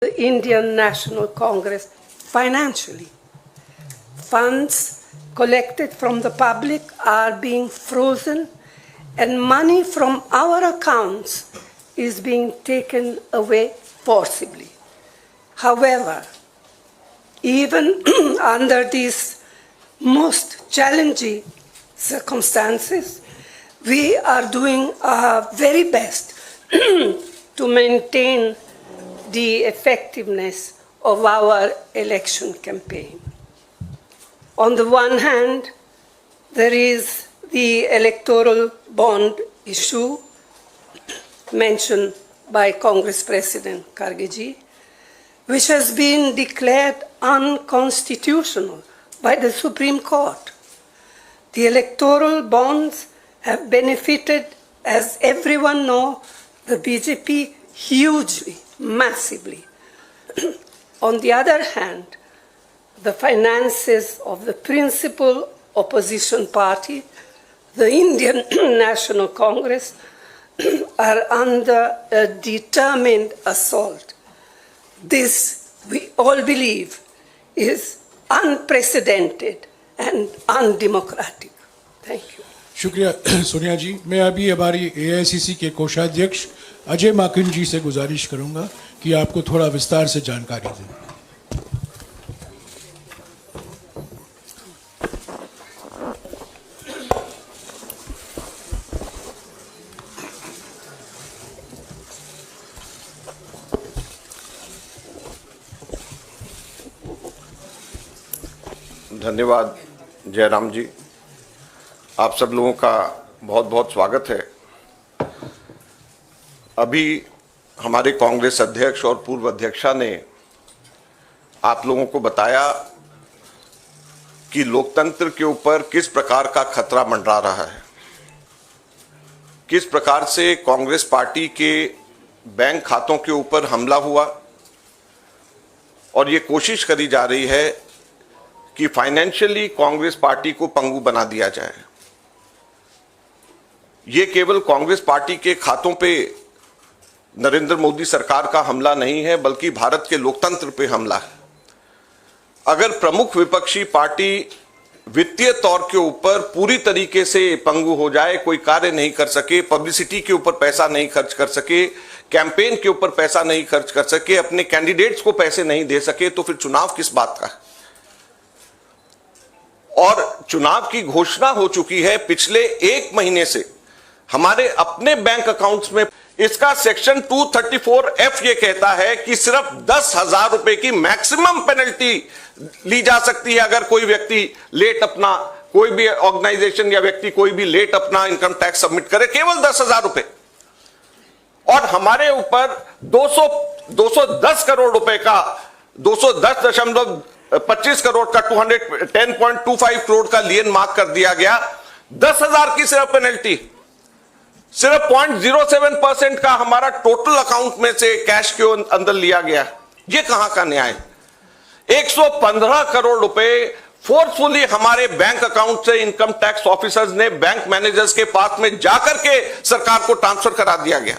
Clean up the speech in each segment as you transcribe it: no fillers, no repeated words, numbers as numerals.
the Indian National Congress financially. Funds collected from the public are being frozen, and money from our accounts is being taken away forcibly. However, even under these most challenging circumstances, we are doing our very best to maintain the effectiveness of our election campaign. On the one hand, there is the electoral bond issue mentioned by Congress President Kharge, which has been declared unconstitutional by the Supreme Court. The electoral bonds have benefited, as everyone knows, the BJP hugely, massively. On the other hand, the finances of the principal opposition party, the Indian National Congress, are under a determined assault. This, we all believe, is unprecedented and undemocratic. Thank you. शुक्रिया सोनिया जी। मैं अभी हमारी AICC के कोषाध्यक्ष अजय माकन जी से गुजारिश करूंगा कि आपको थोड़ा विस्तार से जानकारी दें। धन्यवाद जयराम जी, आप सब लोगों का बहुत बहुत स्वागत है। अभी हमारे कांग्रेस अध्यक्ष और पूर्व अध्यक्षा ने आप लोगों को बताया कि लोकतंत्र के ऊपर किस प्रकार का खतरा मंडरा रहा है, किस प्रकार से कांग्रेस पार्टी के बैंक खातों के ऊपर हमला हुआ और ये कोशिश करी जा रही है कि फाइनेंशियली कांग्रेस पार्टी को पंगु बना दिया जाए। ये केवल कांग्रेस पार्टी के खातों पे नरेंद्र मोदी सरकार का हमला नहीं है, बल्कि भारत के लोकतंत्र पे हमला है। अगर प्रमुख विपक्षी पार्टी वित्तीय तौर के ऊपर पूरी तरीके से पंगु हो जाए, कोई कार्य नहीं कर सके, पब्लिसिटी के ऊपर पैसा नहीं खर्च कर सके, कैंपेन के ऊपर पैसा नहीं खर्च कर सके, अपने कैंडिडेट्स को पैसे नहीं दे सके, तो फिर चुनाव किस बात का है। और चुनाव की घोषणा हो चुकी है पिछले एक महीने से हमारे अपने बैंक अकाउंट्स में। इसका सेक्शन 234F ये कहता है कि सिर्फ 10,000 रुपए की मैक्सिमम पेनल्टी ली जा सकती है अगर कोई व्यक्ति लेट अपना, कोई भी ऑर्गेनाइजेशन या व्यक्ति कोई भी लेट अपना इनकम टैक्स सबमिट करे, केवल 10,000 रुपए। और हमारे ऊपर 210 करोड़ रुपए का 210.25 करोड़ का 210.25 करोड़ का लियन मार्क कर दिया गया। 10,000 की सिर्फ पेनल्टी, सिर्फ 0.07% का हमारा टोटल अकाउंट में से कैश के अंदर लिया गया। ये कहां का न्याय। 115 करोड़ रुपए फोर्सफुली हमारे बैंक अकाउंट से इनकम टैक्स ऑफिसर्स ने बैंक मैनेजर्स के पास में जाकर के सरकार को ट्रांसफर करा दिया गया।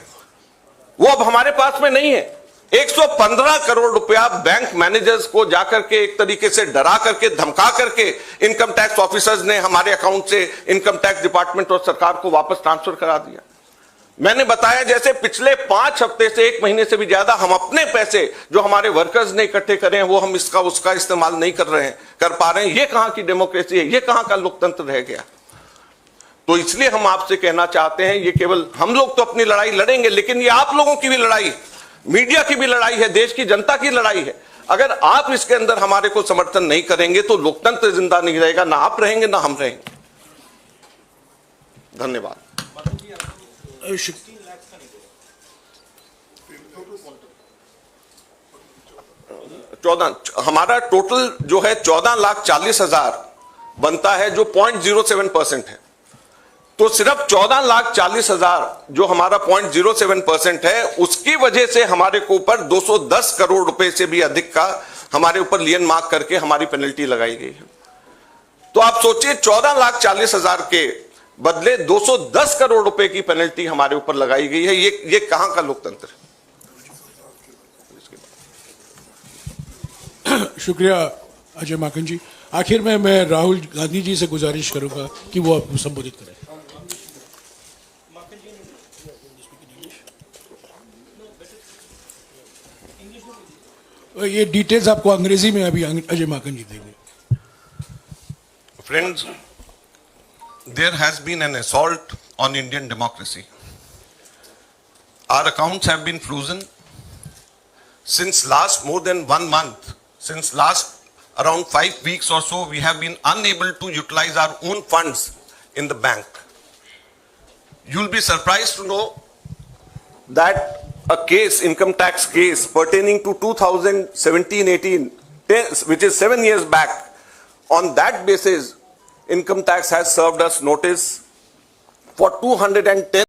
वो अब हमारे पास में नहीं है। 115 करोड़ रुपया बैंक मैनेजर्स को जाकर के एक तरीके से डरा करके, धमका करके इनकम टैक्स ऑफिसर्स ने हमारे अकाउंट से इनकम टैक्स डिपार्टमेंट और सरकार को वापस ट्रांसफर करा दिया। मैंने बताया जैसे पिछले 5 हफ्ते से 1 महीने से भी ज्यादा हम अपने पैसे जो हमारे वर्कर्स ने इकट्ठे करे हैं वो हम इसका उसका इस्तेमाल नहीं कर पा रहे हैं। ये कहां की डेमोक्रेसी है, ये कहां का लोकतंत्र रह गया। तो इसलिए हम आपसे कहना चाहते हैं, ये केवल हम लोग तो अपनी लड़ाई लड़ेंगे, लेकिन ये आप लोगों की भी लड़ाई, मीडिया की भी लड़ाई है, देश की जनता की लड़ाई है। अगर आप इसके अंदर हमारे को समर्थन नहीं करेंगे तो लोकतंत्र जिंदा नहीं रहेगा, ना आप रहेंगे ना हम रहेंगे। धन्यवाद। हमारा टोटल जो है 14,40,000 बनता है, जो 0.07% है। तो सिर्फ 14,40,000 जो हमारा 0.07% है, उसकी वजह से हमारे को ऊपर 210 करोड़ रुपए से भी अधिक का हमारे ऊपर लियन मार्क करके हमारी पेनल्टी लगाई गई है। तो आप सोचिए 14,40,000 के बदले 210 करोड़ रुपए की पेनल्टी हमारे ऊपर लगाई गई है। ये कहां का लोकतंत्र है। शुक्रिया अजय माकन जी। आखिर में मैं राहुल गांधी जी से गुजारिश करूंगा कि वो आपको संबोधित करें। ये डिटेल्स आपको अंग्रेजी में अभी अजय माकन जी देंगे। Friends, there has been an assault on Indian democracy. Our accounts have been frozen since last more than 1 month. Since last around 5 weeks or so, we have been unable to utilize our own funds in the bank. You'll be surprised to know that a case, income tax case pertaining to 2017-18, which is 7 years back, on that basis, income tax has served us notice for 210